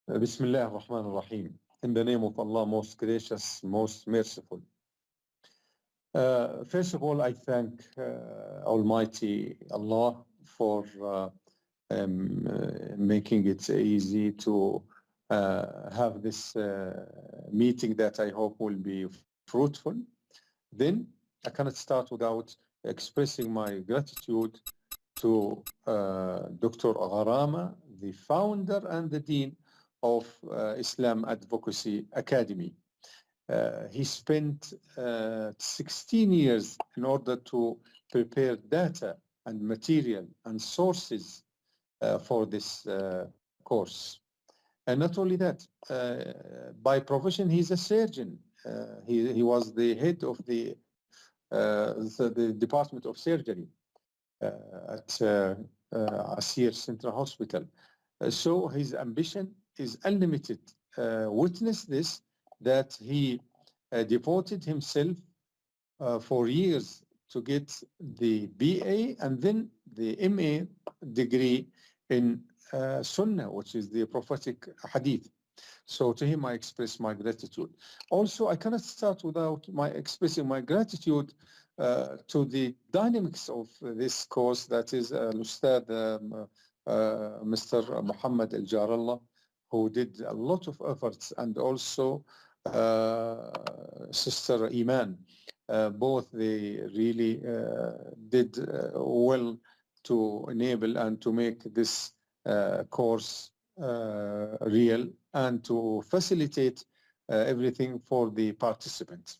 Bismillah ar-Rahman ar-Rahim. In the name of Allah, most gracious, most merciful. First of all, I thank Almighty Allah for making it easy to have this meeting that I hope will be fruitful. Then I cannot start without expressing my gratitude to Dr. Gharama, the founder and the dean of Islam Advocacy Academy. He spent 16 years in order to prepare data and material and sources for this course. And not only that, by profession, he's a surgeon. He was the head of the Department of Surgery at Asir Central Hospital. So his ambition is unlimited. Witness this, that he devoted himself for years to get the BA and then the MA degree in Sunnah, which is the prophetic hadith. So to him I express my gratitude. Also, I cannot start without expressing my gratitude to the dynamics of this course, that is Ustad Mr. Muhammad Al-Jarallah, who did a lot of efforts, and also Sister Iman. Both they really did well to enable and to make this course real and to facilitate everything for the participants.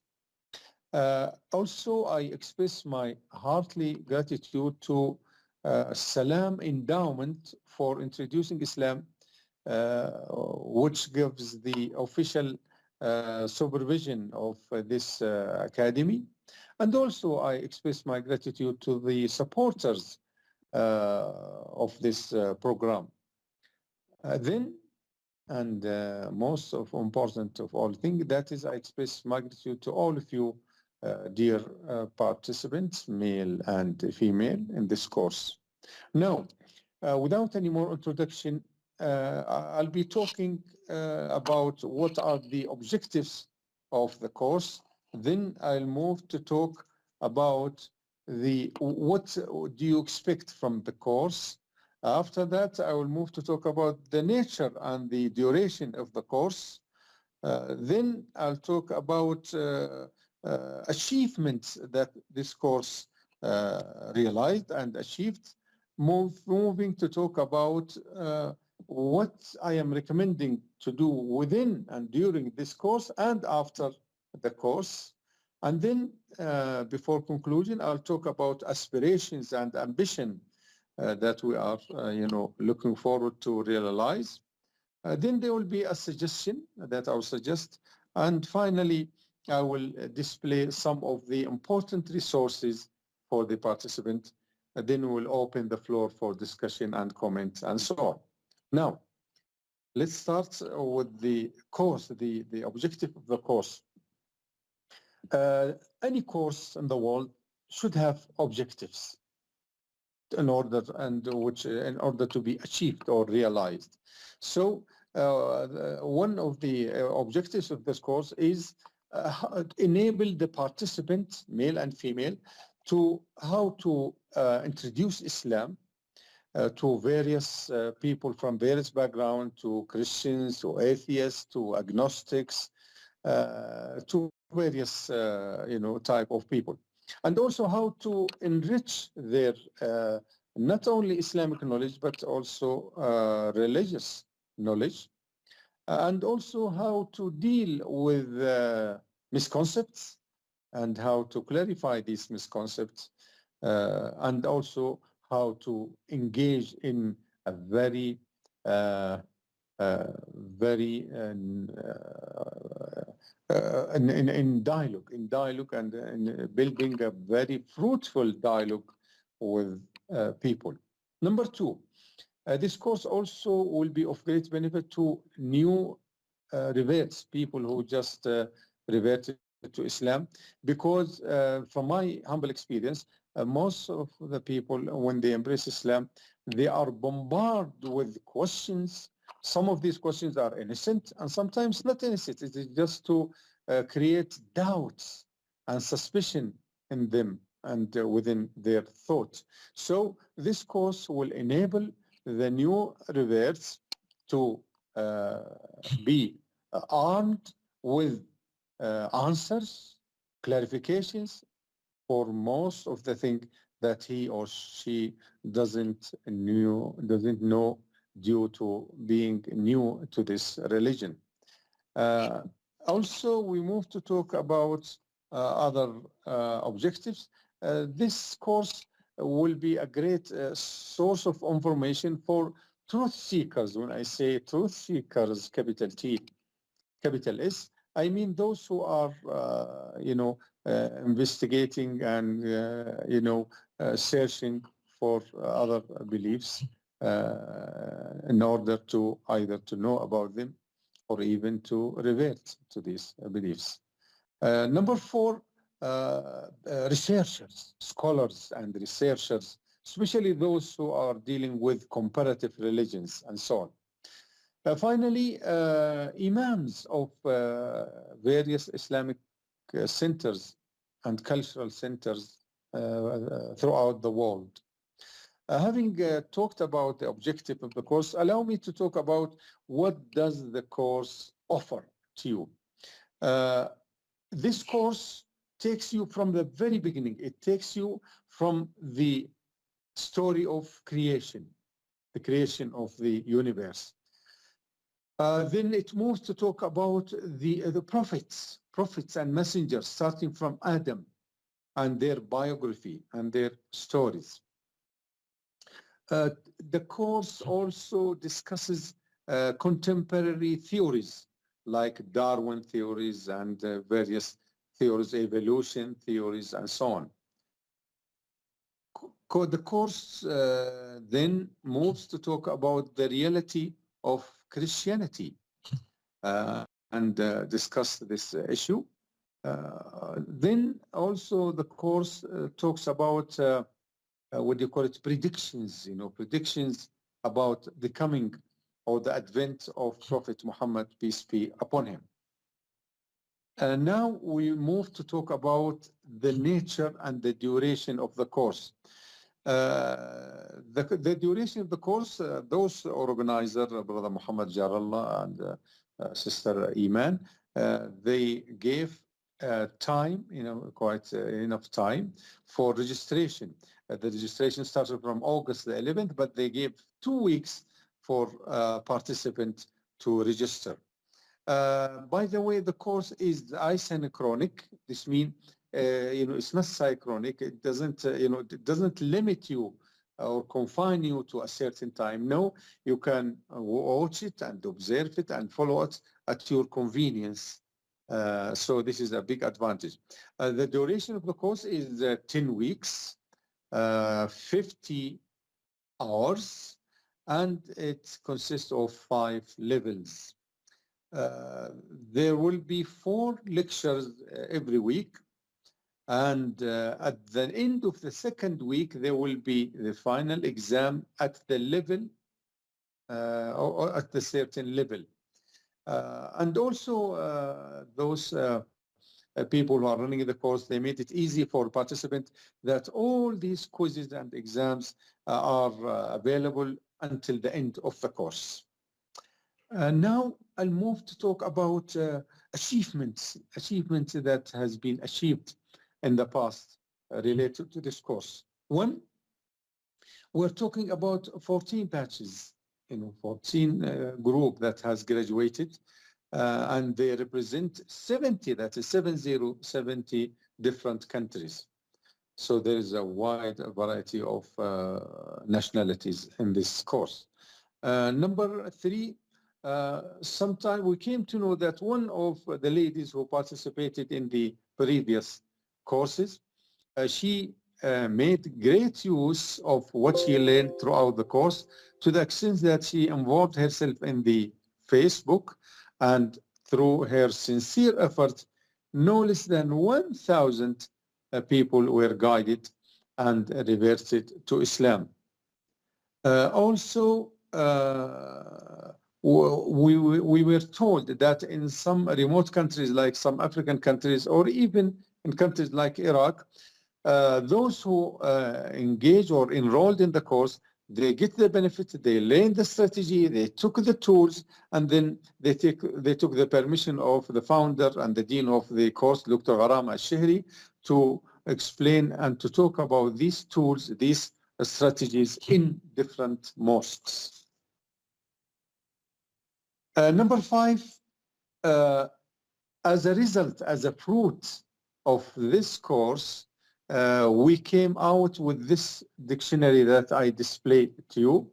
Also, I express my heartily gratitude to Salam Endowment for introducing Islam, which gives the official supervision of this academy. And also I express my gratitude to the supporters of this program. Then, and most important of all things, that is, I express my gratitude to all of you, dear participants, male and female, in this course. Now, without any more introduction, I'll be talking about what are the objectives of the course. Then I'll move to talk about what do you expect from the course. After that, I will move to talk about the nature and the duration of the course. Then I'll talk about achievements that this course realized and achieved. Moving to talk about what I am recommending to do within and during this course and after the course. And then before conclusion, I'll talk about aspirations and ambition that we are looking forward to realize. Then there will be a suggestion that I'll suggest. And finally, I will display some of the important resources for the participant. Then we'll open the floor for discussion and comments and so on. Now, let's start with the course, the objective of the course. Any course in the world should have objectives in order to be achieved or realized. So one of the objectives of this course is enable the participant, male and female, to how to introduce Islam to various people from various backgrounds, to Christians, to atheists, to agnostics, to various type of people, and also how to enrich their not only Islamic knowledge but also religious knowledge, and also how to deal with misconceptions and how to clarify these misconceptions, and also how to engage in a very in dialogue and in building a very fruitful dialogue with people. Number two, this course also will be of great benefit to new reverts, people who just reverted to Islam, because from my humble experience, most of the people, when they embrace Islam, they are bombarded with questions Some of these questions are innocent and sometimes not innocent. It is just to create doubts and suspicion in them and within their thought. So this course will enable the new reverts to be armed with answers, clarifications for most of the things that he or she doesn't know due to being new to this religion. Also, we move to talk about other objectives. This course will be a great source of information for truth seekers. When I say truth seekers, capital T, capital S, I mean those who are, investigating and, searching for other beliefs in order to either to know about them or even to revert to these beliefs. Number 4, researchers, scholars and researchers, especially those who are dealing with comparative religions and so on. Finally, imams of various Islamic centers and cultural centers throughout the world. Having talked about the objective of the course, allow me to talk about what does the course offer to you. This course takes you from the very beginning. It takes you from the story of creation, the creation of the universe. Then it moves to talk about the prophets and messengers, starting from Adam and their biography and their stories. The course also discusses contemporary theories like Darwin theories and various theories, evolution theories, and so on. The course then moves to talk about the reality of Christianity and discuss this issue. Then also the course talks about what do you call it, predictions, predictions about the coming or the advent of Prophet Muhammad, peace be upon him. Now we move to talk about the nature and the duration of the course. The duration of the course, those organizer, Brother Muhammad Jarallah and Sister Iman, they gave time, quite enough time for registration. The registration started from August the 11th, but they gave 2 weeks for participants to register. By the way, the course is asynchronic. This means, it's not synchronic. It doesn't, it doesn't limit you or confine you to a certain time. No, you can watch it and observe it and follow it at your convenience. So this is a big advantage. The duration of the course is 10 weeks, 50 hours, and it consists of 5 levels. There will be 4 lectures every week, and at the end of the second week there will be the final exam at the level or at the certain level. And also those people who are running the course, they made it easy for participants that all these quizzes and exams are available until the end of the course. Now I'll move to talk about achievements that has been achieved in the past related to this course. One, we're talking about 14 batches, 14 group that has graduated, and they represent 70, that is 70 different countries. So there is a wide variety of nationalities in this course. Number 3, sometime we came to know that one of the ladies who participated in the previous courses, she made great use of what she learned throughout the course, to the extent that she involved herself in the Facebook, and through her sincere effort, no less than 1,000 people were guided and reverted to Islam. Also, we were told that in some remote countries, like some African countries, or even in countries like Iraq, those who engage or enrolled in the course, they get the benefit, they learn the strategy, they took the tools, and then they took the permission of the founder and the dean of the course, Dr. Gharam al-Shihri, to explain and to talk about these tools, these strategies in different mosques. Number 5, as a result, as a fruit of this course, we came out with this dictionary that I displayed to you.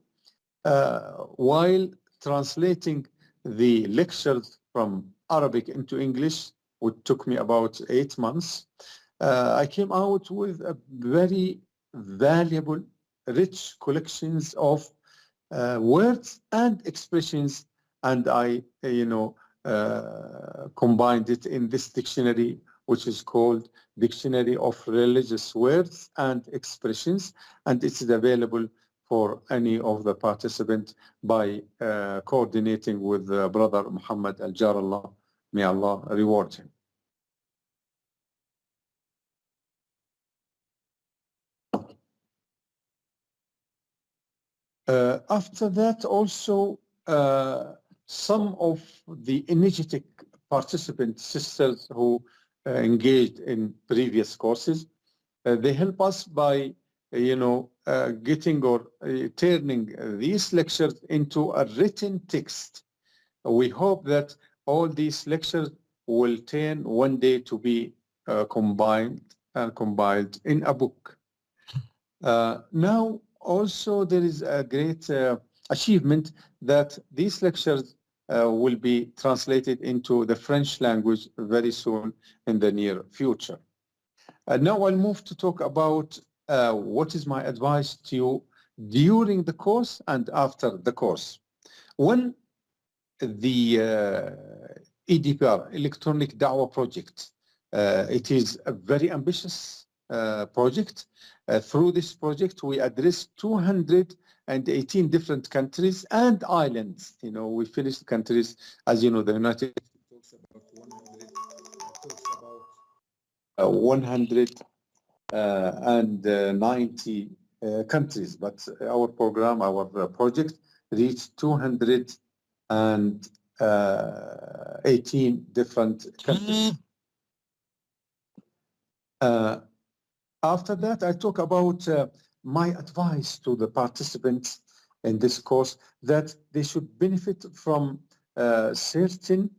While translating the lectures from Arabic into English, which took me about 8 months, I came out with a very valuable, rich collections of words and expressions, and I, combined it in this dictionary, which is called Dictionary of Religious Words and Expressions, and it is available for any of the participants by coordinating with Brother Muhammad Al-Jarallah. May Allah reward him. After that, also, some of the energetic participant sisters who engaged in previous courses, they help us by, getting or turning these lectures into a written text. We hope that all these lectures will turn one day to be combined and compiled in a book. Now, also, there is a great achievement that these lectures will be translated into the French language very soon in the near future. Now I'll move to talk about what is my advice to you during the course and after the course. When the EDPR, Electronic Dawah Project, it is a very ambitious project. Through this project, we address 218 different countries and islands. We finished countries, as you know, the United States talks about 190 countries, but our program, our project reached 218 different countries. After that, I talk about my advice to the participants in this course, that they should benefit from certain,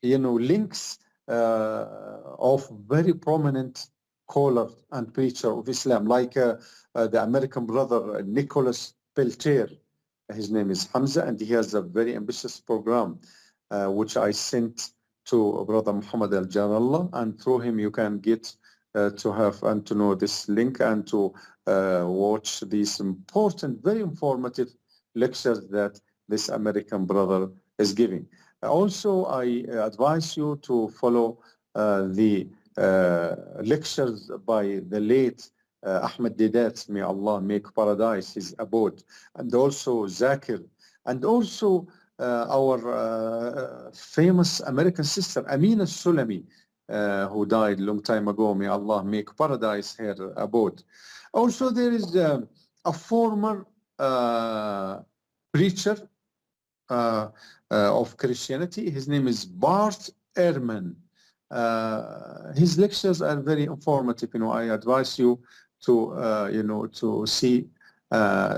links of very prominent scholar and preacher of Islam, like the American brother Nicholas Peltier. His name is Hamza, and he has a very ambitious program, which I sent to Brother Muhammad Al-Jarallah, and through him you can get to have and to know this link and to watch these important, very informative lectures that this American brother is giving. Also, I advise you to follow the lectures by the late Ahmed Deedat, may Allah make paradise his abode, and also Zakir, and also our famous American sister Amina Sulami, who died a long time ago. May Allah make paradise her abode. Also, there is a former preacher of Christianity. His name is Bart Ehrman. His lectures are very informative. I advise you to, to see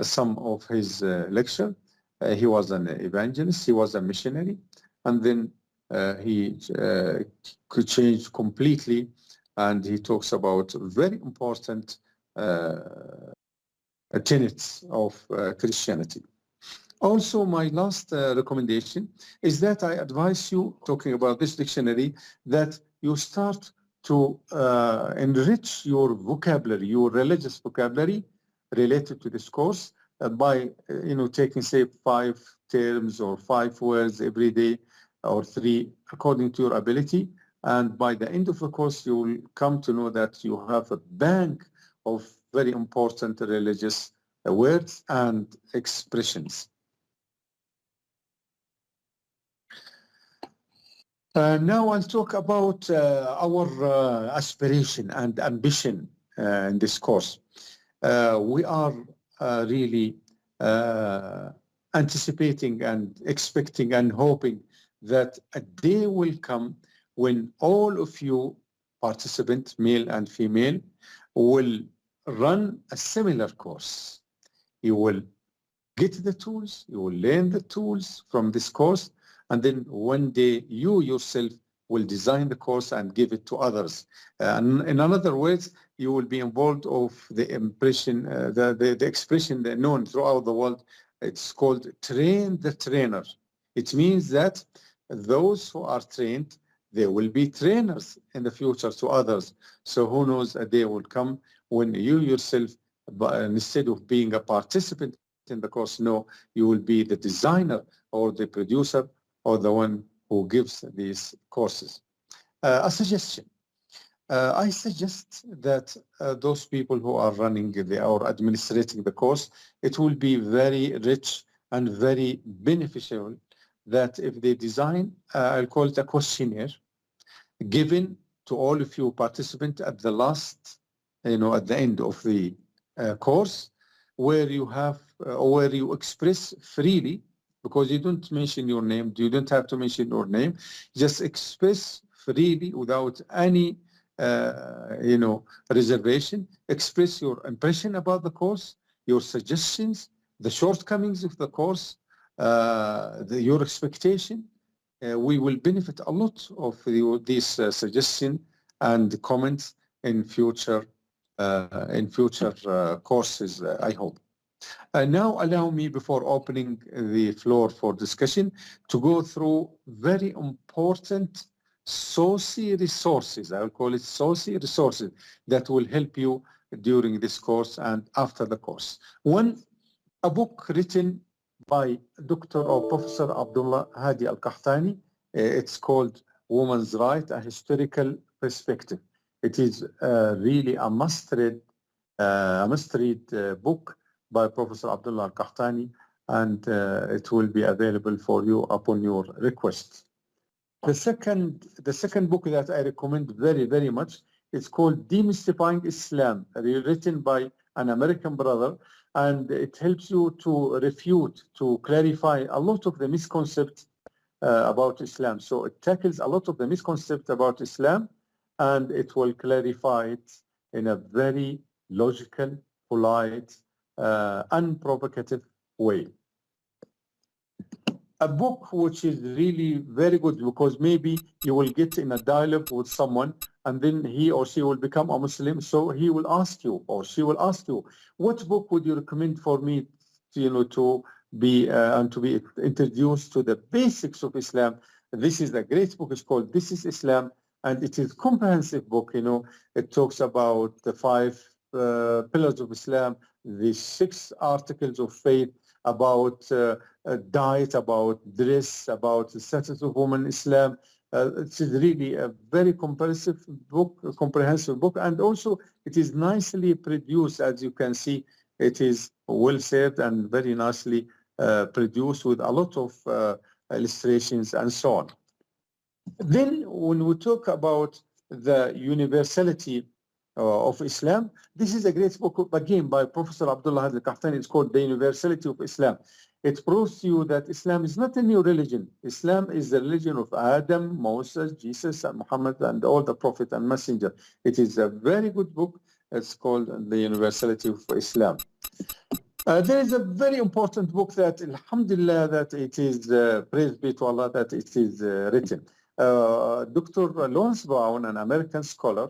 some of his lecture. He was an evangelist. He was a missionary, and then he could change completely, and he talks about very important tenets of Christianity. Also, my last recommendation is that I advise you, talking about this dictionary, that you start to enrich your vocabulary, your religious vocabulary related to this course by, taking, say, 5 terms or 5 words every day, or 3, according to your ability. And by the end of the course, you will come to know that you have a bank of very important religious words and expressions. Now I'll talk about our aspiration and ambition in this course. We are really anticipating and expecting and hoping that a day will come when all of you participants, male and female, will run a similar course. You will get the tools, you will learn the tools from this course, and then one day you yourself will design the course and give it to others. And in other words, you will be involved of the impression, the expression known throughout the world. It's called train the trainer. It means that those who are trained, they will be trainers in the future to others. So who knows, a day will come when you yourself, instead of being a participant in the course, no, you will be the designer or the producer or the one who gives these courses. A suggestion. I suggest that those people who are running or administrating the course, it will be very rich and very beneficial that if they design, I'll call it a questionnaire, given to all of you participants at the last, at the end of the course, where you have, where you express freely, because you don't mention your name, you don't have to mention your name, just express freely without any, reservation, express your impression about the course, your suggestions, the shortcomings of the course, your expectation. We will benefit a lot of these suggestions and comments in future courses, I hope. Now allow me, before opening the floor for discussion, to go through very important SOCI resources. I will call it SOCI resources that will help you during this course and after the course. One, a book written by Dr. or Professor Abdullah Hadi Al-Qahtani. It's called Women's Right, A Historical Perspective. It is really a must-read book by Professor Abdullah Al-Qahtani, and it will be available for you upon your request. The second book that I recommend very, very much is called Demystifying Islam, written by an American brother, and it helps you to refute, to clarify a lot of the misconceptions about Islam. So it tackles a lot of the misconceptions about Islam, and it will clarify it in a very logical, polite, unprovocative way. A book which is really very good, because maybe you will get in a dialogue with someone and then he or she will become a Muslim, so he will ask you or she will ask you, what book would you recommend for me to be and to be introduced to the basics of Islam? This is a great book. It's called This is Islam, and it is a comprehensive book. It talks about the 5 pillars of Islam, the 6 articles of faith, about diet, about dress, about the status of women in Islam. It's really a very comprehensive book, and also it is nicely produced. As you can see, it is well said and very nicely produced with a lot of illustrations and so on. Then when we talk about the universality of Islam, this is a great book again by Professor Abdullah Al-Qahtani. It's called The Universality of Islam. It proves to you that Islam is not a new religion. Islam is the religion of Adam, Moses, Jesus, and Muhammad, and all the prophets and messengers. It is a very good book. It's called The Universality of Islam. There is a very important book that, alhamdulillah, that it is, praise be to Allah, that it is written. Dr. Lawrence Brown, an American scholar,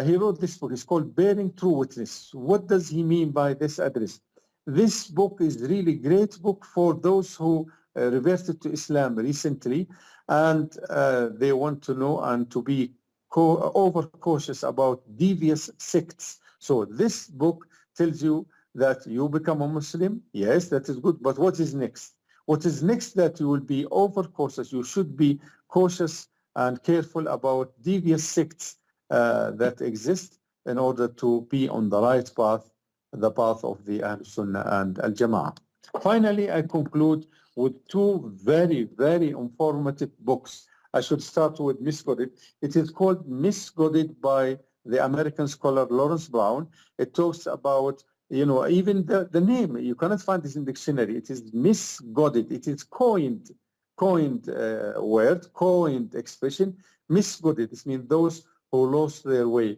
he wrote this book. It's called Bearing True Witness. What does he mean by this address? This book is really great book for those who reverted to Islam recently, and they want to know and to be over cautious about devious sects. So this book tells you that you become a Muslim. Yes, that is good, but what is next? What is next? That you will be over cautious. You should be cautious and careful about devious sects that exist in order to be on the right path, the path of the Ahl Sunnah and Al Jama'ah. Finally, I conclude with 2 very, very informative books. I should start with misguided. It is called Misguided by the American scholar Lawrence Brown. It talks about, even the name, you cannot find this in dictionary. It is misguided. It is coined word, coined expression. Misguided. It means those who lost their way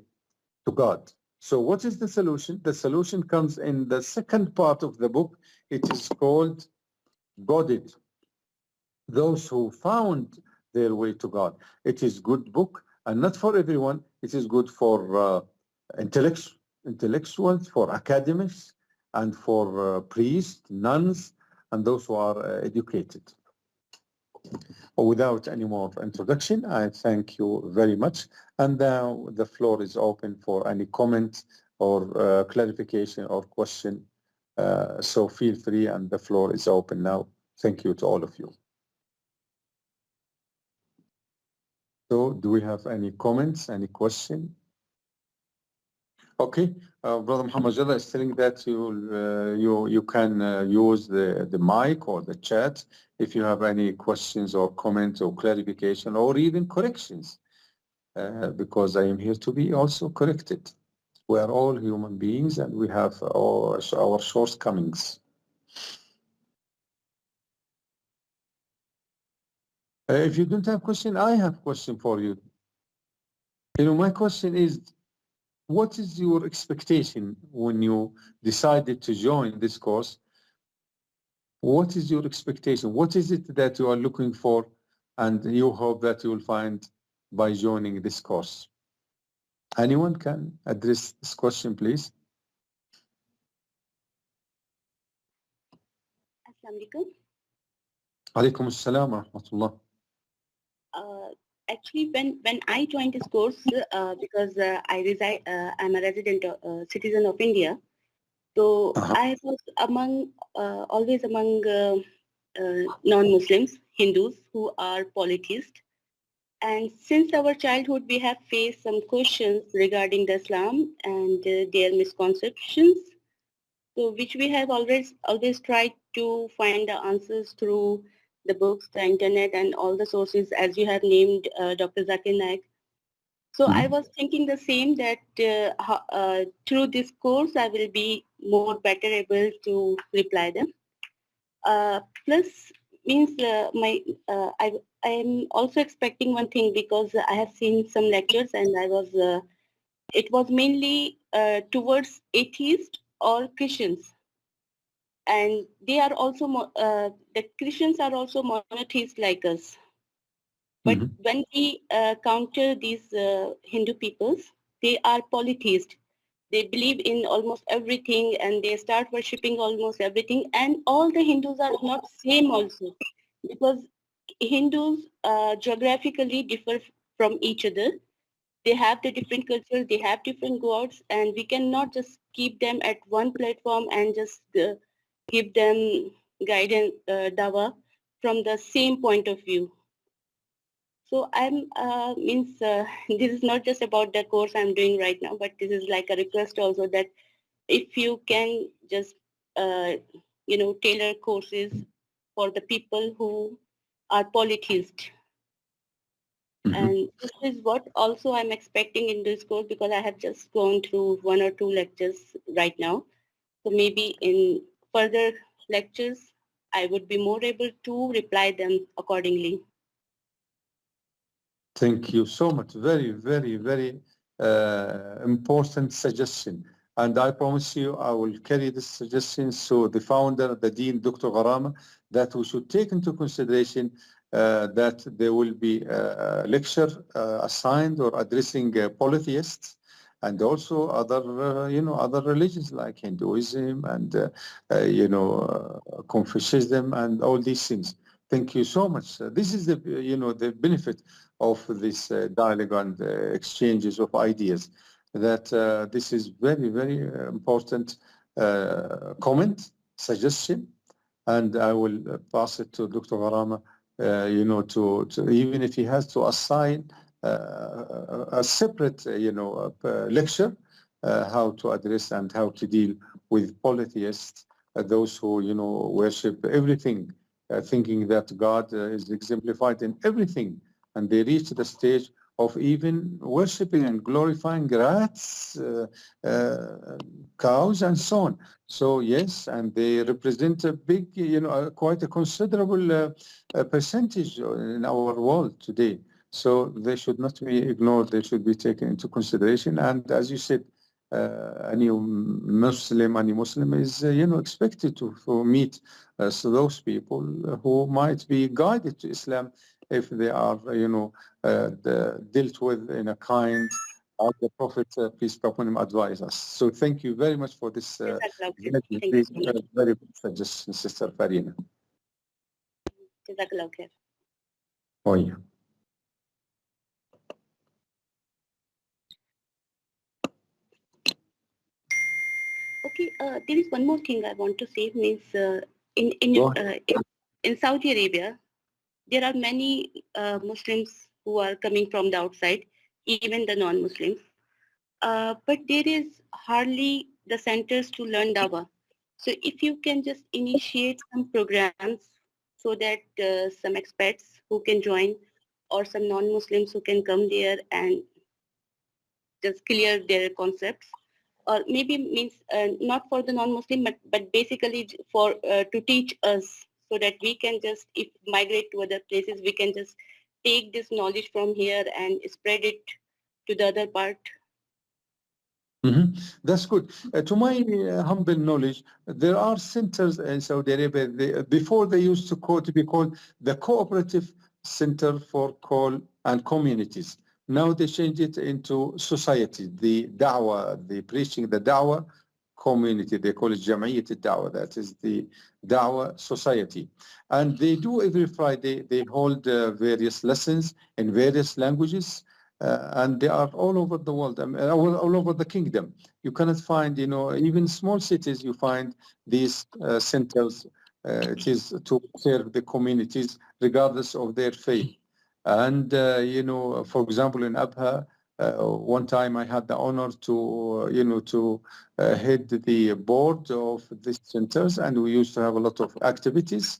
to God. So what is the solution? The solution comes in the second part of the book. It is called Guided. Those who found their way to God. It is good book, and not for everyone. It is good for intellectuals, for academics, and for priests, nuns, and those who are educated. Without any more introduction, I thank you very much. And now the floor is open for any comment or clarification or question. So feel free, and the floor is open now. Thank you to all of you. So do we have any comments, any question? Okay, Brother Muhammad Jalla is telling that you can use the mic or the chat if you have any questions or comments or clarification or even corrections, because I am here to be also corrected. We are all human beings and we have our shortcomings. If you don't have question, I have question for you. My question is, what is your expectation when you decided to join this course? What is your expectation? What is it that you are looking for and you hope that you will find by joining this course? Anyone can address this question, please? Assalamu alaikum. Alaikum assalam wa rahmatullah. Actually, when I joined this course, because I'm a resident, citizen of India, so I was always among non-Muslims, Hindus who are polytheists. And since our childhood, we have faced some questions regarding the Islam and their misconceptions, so which we have always tried to find the answers through the books, the internet, and all the sources, as you have named Dr. Zakir Naik. So I was thinking the same, that through this course, I will be more better able to reply them. Plus, means I am also expecting one thing, because I have seen some lectures and it was mainly towards atheists or Christians. And they are also, the Christians are also monotheists like us. But when we counter these Hindu peoples, they are polytheists. They believe in almost everything and they start worshipping almost everything. And all the Hindus are not same also, because Hindus geographically differ from each other. They have the different culture, they have different gods, and we cannot just keep them at one platform and just give them guidance, dawa from the same point of view. So this is not just about the course I'm doing right now, but this is like a request also, that if you can just, tailor courses for the people who are polytheist. And this is what also I'm expecting in this course, because I have just gone through 1 or 2 lectures right now. So maybe in further lectures, I would be more able to reply them accordingly. Thank you so much. Very, very, very important suggestion. And I promise you, I will carry this suggestion to the founder, the Dean, Dr. Gharama, that we should take into consideration that there will be a lecture assigned or addressing polytheists and also other religions like Hinduism and, Confucianism and all these things. Thank you so much. This is the benefit of this dialogue and exchanges of ideas, that this is very, very important comment, suggestion, and I will pass it to Dr. Gharama, to even if he has to assign a separate, lecture, how to address and how to deal with polytheists, those who, worship everything, thinking that God is exemplified in everything and they reach the stage of even worshipping and glorifying rats, cows, and so on. So yes, and they represent a big, quite a considerable percentage in our world today. So they should not be ignored. They should be taken into consideration. And as you said, any Muslim is, expected to meet so those people who might be guided to Islam if they are, dealt with in a kind, as the Prophet, peace be upon him, advised us. So thank you very much for this very good suggestion, Sister Farina. Oh, yeah. Okay, there is one more thing I want to say. Means in Saudi Arabia, there are many Muslims who are coming from the outside, even the non-Muslims. But there is hardly the centers to learn Dawah. So if you can just initiate some programs so that some expats who can join or some non-Muslims who can come there and just clear their concepts, or maybe means not for the non-Muslim, but basically for to teach us so that we can just, if migrate to other places, we can just take this knowledge from here and spread it to the other part. Mm-hmm. That's good. To my humble knowledge, there are centers in Saudi Arabia. Before they used to be called the Cooperative Center for Call and Communities. Now they changed it into society, the Dawah, the preaching, the Dawah community. They call it Jamaiyat al-Dawah. That is the Dawah society. And they do every Friday, they hold various lessons in various languages. And they are all over the world, all over the kingdom. You cannot find, even small cities, you find these centers. It is to serve the communities regardless of their faith. And, for example, in Abha, one time I had the honor to head the board of these centers, and we used to have a lot of activities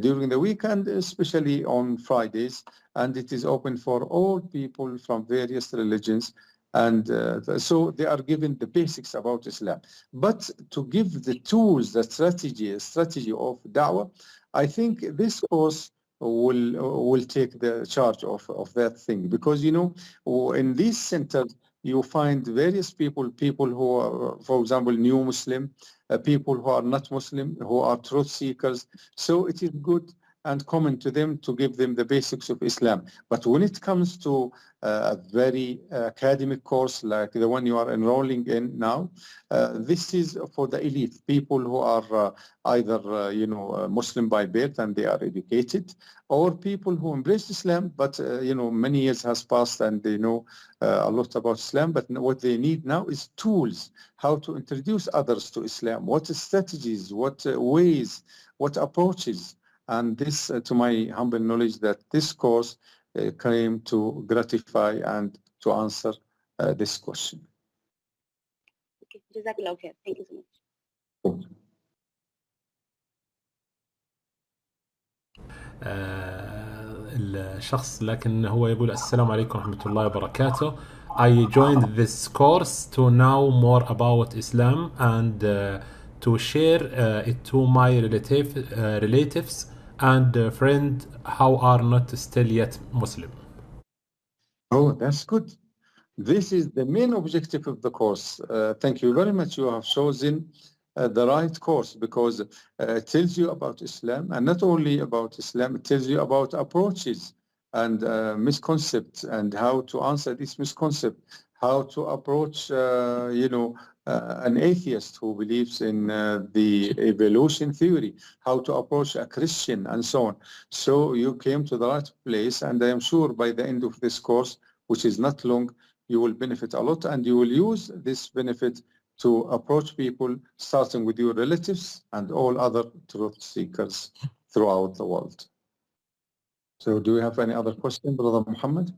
during the weekend, especially on Fridays, and it is open for all people from various religions. And so they are given the basics about Islam. But to give the tools, the strategy of Dawah, I think this course will take the charge of that thing. Because, in these centers, you find various people who are, for example, new Muslim, people who are not Muslim, who are truth seekers. So it is good and common to them to give them the basics of Islam. But when it comes to a very academic course like the one you are enrolling in now, this is for the elite, people who are either Muslim by birth and they are educated, or people who embrace Islam, but many years has passed and they know a lot about Islam, but what they need now is tools, how to introduce others to Islam, what strategies, what ways, what approaches. And this, to my humble knowledge, that this course came to gratify and to answer this question. Okay, Jazakallah khair. Thank you so much. Thank you. الشخص لكن هو يقول السلام عليكم ورحمة الله وبركاته. I joined this course to know more about Islam and to share it to my relatives and friends who are not still yet Muslim. Oh, that's good. This is the main objective of the course. Thank you very much. You have chosen the right course, because it tells you about Islam, and not only about Islam, it tells you about approaches and misconceptions and how to answer this misconcept, how to approach, an atheist who believes in the evolution theory, how to approach a Christian, and so on. So you came to the right place, and I am sure by the end of this course, which is not long, you will benefit a lot, and you will use this benefit to approach people, starting with your relatives and all other truth seekers throughout the world. So do you have any other question, Brother Muhammad?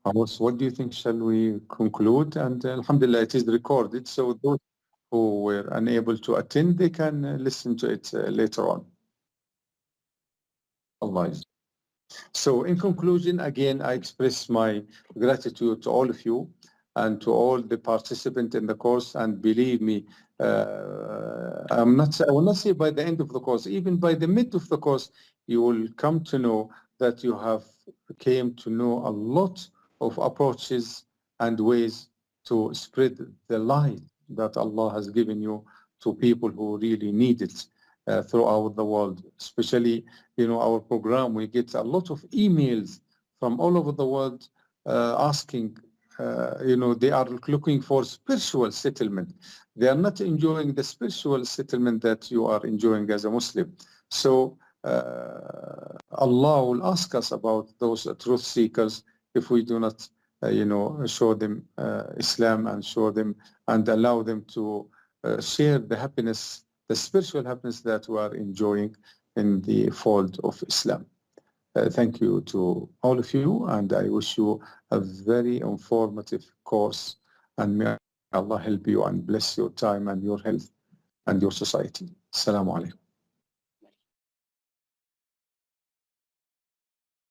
What do you think? Shall we conclude? And alhamdulillah, it is recorded, so those who were unable to attend, they can listen to it later on. Allah is. So in conclusion, again, I express my gratitude to all of you and to all the participants in the course. And believe me, I will not say by the end of the course, even by the mid of the course, you will come to know that you have came to know a lot of approaches and ways to spread the light that Allah has given you to people who really need it throughout the world. Especially, our program, we get a lot of emails from all over the world asking, they are looking for spiritual settlement. They are not enjoying the spiritual settlement that you are enjoying as a Muslim. So Allah will ask us about those truth seekers if we do not, show them Islam and show them and allow them to share the happiness, the spiritual happiness that we are enjoying in the fold of Islam. Thank you to all of you, and I wish you a very informative course, and may Allah help you and bless your time and your health and your society. Assalamu alaikum.